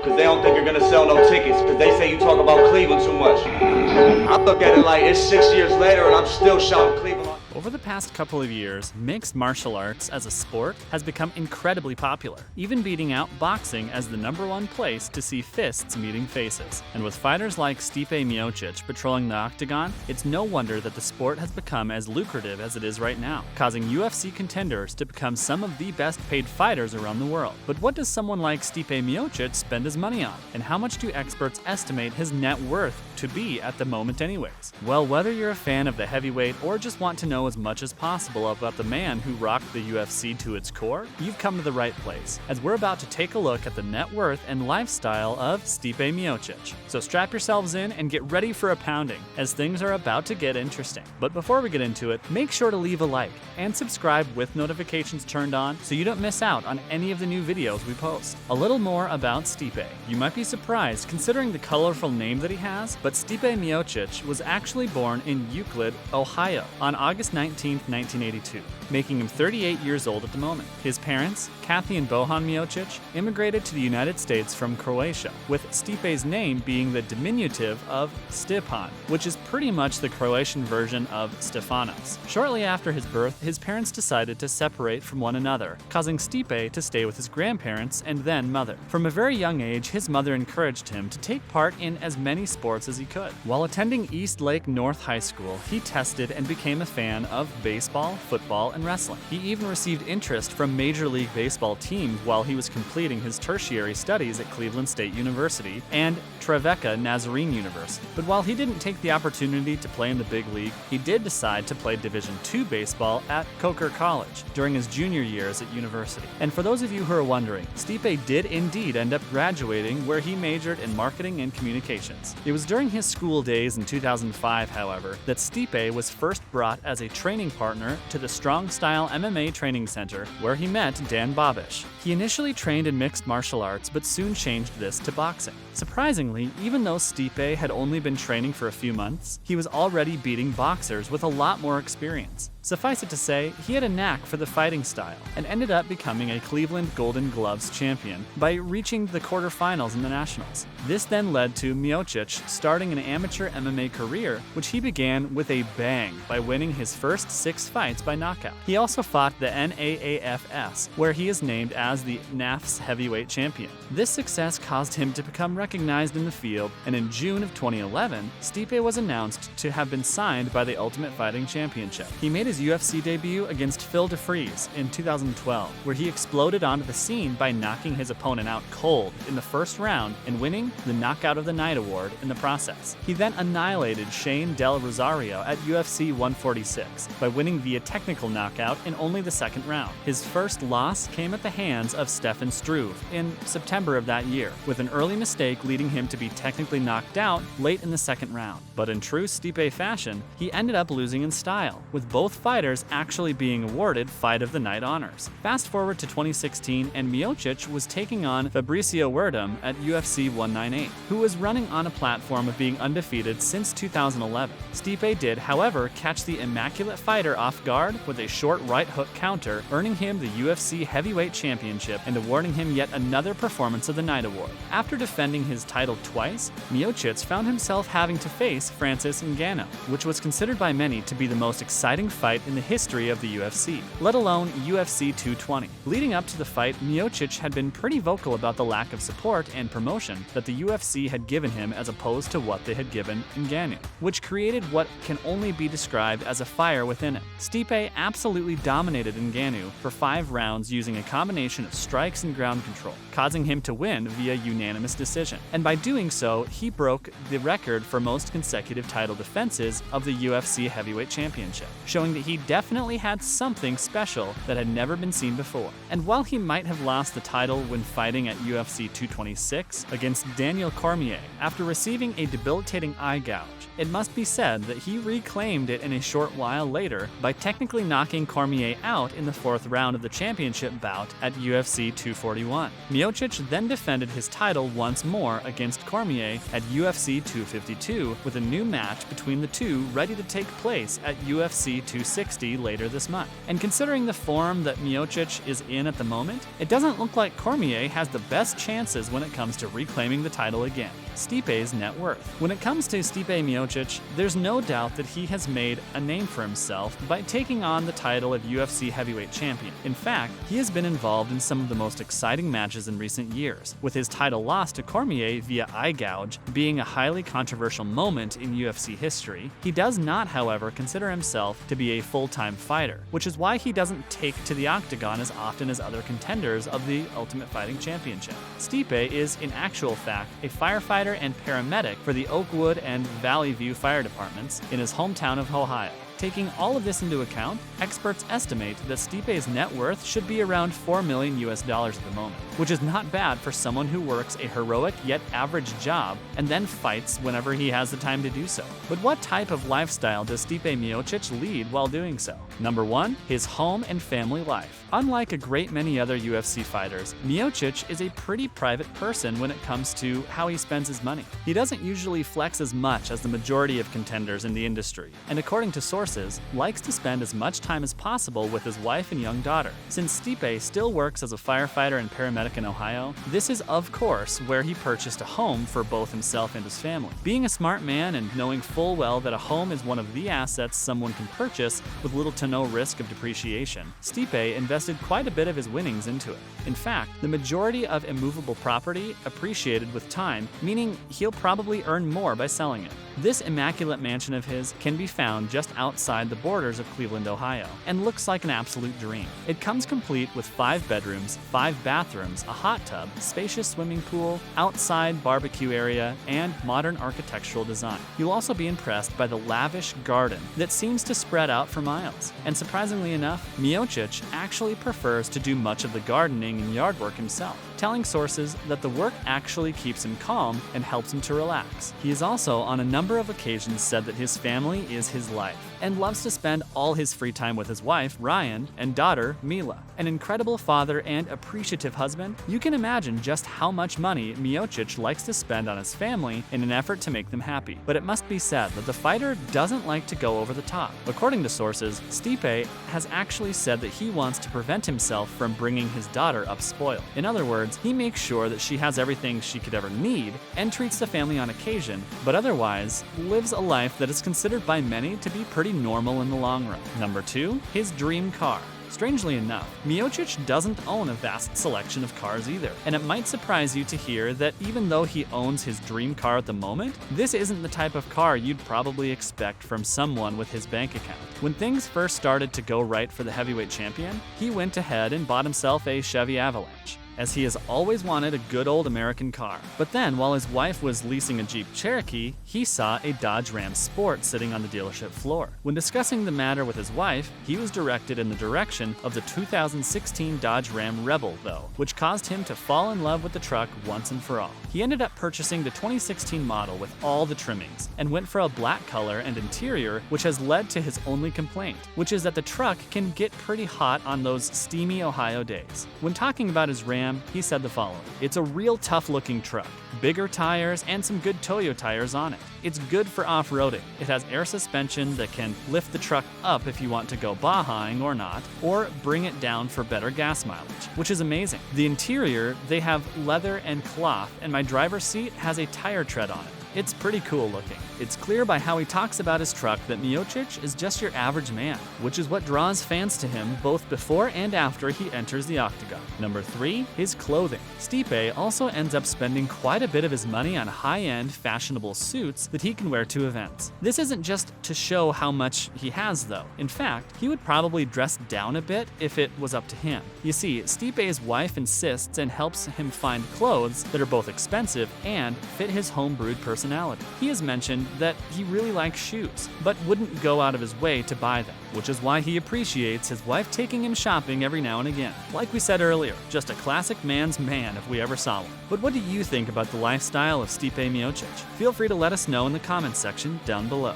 because they don't think you're gonna sell no tickets, because they say you talk about Cleveland too much. I look at it like it's 6 years later and I'm still shouting Cleveland. Over the past couple of years, mixed martial arts as a sport has become incredibly popular, even beating out boxing as the #1 place to see fists meeting faces. And with fighters like Stipe Miocic patrolling the octagon, it's no wonder that the sport has become as lucrative as it is right now, causing UFC contenders to become some of the best paid fighters around the world. But what does someone like Stipe Miocic spend his money on? And how much do experts estimate his net worth to be at the moment anyways? Well, whether you're a fan of the heavyweight or just want to know as much as possible about the man who rocked the UFC to its core, you've come to the right place, as we're about to take a look at the net worth and lifestyle of Stipe Miocic. So strap yourselves in and get ready for a pounding, as things are about to get interesting. But before we get into it, make sure to leave a like and subscribe with notifications turned on so you don't miss out on any of the new videos we post. A little more about Stipe. You might be surprised considering the colorful name that he has, but Stipe Miocic was actually born in Euclid, Ohio on August 19, 1982, making him 38 years old at the moment. His parents, Kathy and Bohan Miocic, immigrated to the United States from Croatia, with Stipe's name being the diminutive of Stipan, which is pretty much the Croatian version of Stefanos. Shortly after his birth, his parents decided to separate from one another, causing Stipe to stay with his grandparents and then mother. From a very young age, his mother encouraged him to take part in as many sports as he could. While attending East Lake North High School, he tested and became a fan of baseball, football, and wrestling. He even received interest from Major League Baseball teams while he was completing his tertiary studies at Cleveland State University and Trevecca Nazarene University. But while he didn't take the opportunity to play in the big league, he did decide to play Division II baseball at Coker College during his junior years at university. And for those of you who are wondering, Stipe did indeed end up graduating, where he majored in marketing and communications. It was during his school days in 2005, however, that Stipe was first brought as a training partner to the Strong Style MMA Training Center, where he met Dan Bobish. He initially trained in mixed martial arts, but soon changed this to boxing. Surprisingly, even though Stipe had only been training for a few months, he was already beating boxers with a lot more experience. Suffice it to say, he had a knack for the fighting style and ended up becoming a Cleveland Golden Gloves champion by reaching the quarterfinals in the Nationals. This then led to Miocic starting an amateur MMA career, which he began with a bang by winning his first 6 fights by knockout. He also fought the NAAFS, where he is named as the NAFS heavyweight champion. This success caused him to become recognized in the field, and in June of 2011, Stipe was announced to have been signed by the Ultimate Fighting Championship. He made his UFC debut against Phil DeFries in 2012, where he exploded onto the scene by knocking his opponent out cold in the first round and winning the Knockout of the Night award in the process. He then annihilated Shane Del Rosario at UFC 146 by winning via technical knockout in only the second round. His first loss came at the hands of Stefan Struve in September of that year, with an early mistake leading him to be technically knocked out late in the second round. But in true Stipe fashion, he ended up losing in style, with both fighters actually being awarded Fight of the Night honors. Fast forward to 2016, and Miocic was taking on Fabricio Werdum at UFC 198, who was running on a platform of being undefeated since 2011. Stipe did, however, catch the immaculate fighter off guard with a short right hook counter, earning him the UFC Heavyweight Championship and awarding him yet another Performance of the Night award. After defending his title twice, Miocic found himself having to face Francis Ngannou, which was considered by many to be the most exciting fight in the history of the UFC, let alone UFC 220. Leading up to the fight, Miocic had been pretty vocal about the lack of support and promotion that the UFC had given him as opposed to what they had given Ngannou, which created what can only be described as a fire within him. Stipe absolutely dominated Ngannou for 5 rounds using a combination of strikes and ground control, causing him to win via unanimous decision. And by doing so, he broke the record for most consecutive title defenses of the UFC Heavyweight Championship, showing that he definitely had something special that had never been seen before. And while he might have lost the title when fighting at UFC 226 against Daniel Cormier after receiving a debilitating eye gouge, it must be said that he reclaimed it in a short while later by technically knocking knocking Cormier out in the 4th round of the championship bout at UFC 241. Miocic then defended his title once more against Cormier at UFC 252, with a new match between the two ready to take place at UFC 260 later this month. And considering the form that Miocic is in at the moment, it doesn't look like Cormier has the best chances when it comes to reclaiming the title again. Stipe's net worth. When it comes to Stipe Miocic, there's no doubt that he has made a name for himself by taking on the title of UFC heavyweight champion. In fact, he has been involved in some of the most exciting matches in recent years, with his title loss to Cormier via eye gouge being a highly controversial moment in UFC history. He does not, however, consider himself to be a full-time fighter, which is why he doesn't take to the octagon as often as other contenders of the Ultimate Fighting Championship. Stipe is, in actual fact, a firefighter and paramedic for the Oakwood and Valley View fire departments in his hometown of Ohio. Taking all of this into account, experts estimate that Stipe's net worth should be around $4 million at the moment, which is not bad for someone who works a heroic yet average job and then fights whenever he has the time to do so. But what type of lifestyle does Stipe Miocic lead while doing so? Number 1, his home and family life. Unlike a great many other UFC fighters, Miocic is a pretty private person when it comes to how he spends his money. He doesn't usually flex as much as the majority of contenders in the industry, and according to sources, likes to spend as much time as possible with his wife and young daughter. Since Stipe still works as a firefighter and paramedic in Ohio, this is of course where he purchased a home for both himself and his family. Being a smart man and knowing full well that a home is one of the assets someone can purchase with little to no risk of depreciation, Stipe invested quite a bit of his winnings into it. In fact, the majority of immovable property appreciated with time, meaning he'll probably earn more by selling it. This immaculate mansion of his can be found just outside the borders of Cleveland, Ohio, and looks like an absolute dream. It comes complete with 5 bedrooms, 5 bathrooms, a hot tub, spacious swimming pool, outside barbecue area, and modern architectural design. You'll also be impressed by the lavish garden that seems to spread out for miles. And surprisingly enough, Miocic actually prefers to do much of the gardening and yard work himself, telling sources that the work actually keeps him calm and helps him to relax. He has also on a number of occasions said that his family is his life and loves to spend all his free time with his wife, Ryan, and daughter, Mila. An incredible father and appreciative husband, you can imagine just how much money Miocic likes to spend on his family in an effort to make them happy. But it must be said that the fighter doesn't like to go over the top. According to sources, Stipe has actually said that he wants to prevent himself from bringing his daughter up spoiled. In other words, he makes sure that she has everything she could ever need and treats the family on occasion, but otherwise lives a life that is considered by many to be pretty normal in the long run. Number 2, his dream car. Strangely enough, Miocic doesn't own a vast selection of cars either, and it might surprise you to hear that even though he owns his dream car at the moment, this isn't the type of car you'd probably expect from someone with his bank account. When things first started to go right for the heavyweight champion, he went ahead and bought himself a Chevy Avalanche, as he has always wanted a good old American car. But then, while his wife was leasing a Jeep Cherokee, he saw a Dodge Ram Sport sitting on the dealership floor. When discussing the matter with his wife, he was directed in the direction of the 2016 Dodge Ram Rebel, though, which caused him to fall in love with the truck once and for all. He ended up purchasing the 2016 model with all the trimmings, and went for a black color and interior, which has led to his only complaint, which is that the truck can get pretty hot on those steamy Ohio days. When talking about his Ram, he said the following: "It's a real tough-looking truck. Bigger tires and some good Toyo tires on it. It's good for off-roading. It has air suspension that can lift the truck up if you want to go Bajaing or not, or bring it down for better gas mileage," which is amazing. The interior, they have leather and cloth, and my driver's seat has a tire tread on it. It's pretty cool looking. It's clear by how he talks about his truck that Miocic is just your average man, which is what draws fans to him both before and after he enters the octagon. Number 3, his clothing. Stipe also ends up spending quite a bit of his money on high-end, fashionable suits that he can wear to events. This isn't just to show how much he has, though. In fact, he would probably dress down a bit if it was up to him. You see, Stipe's wife insists and helps him find clothes that are both expensive and fit his homebrewed personality. He has mentioned that he really likes shoes, but wouldn't go out of his way to buy them, which is why he appreciates his wife taking him shopping every now and again. Like we said earlier, just a classic man's man if we ever saw one. But what do you think about the lifestyle of Stipe Miocic? Feel free to let us know in the comments section down below.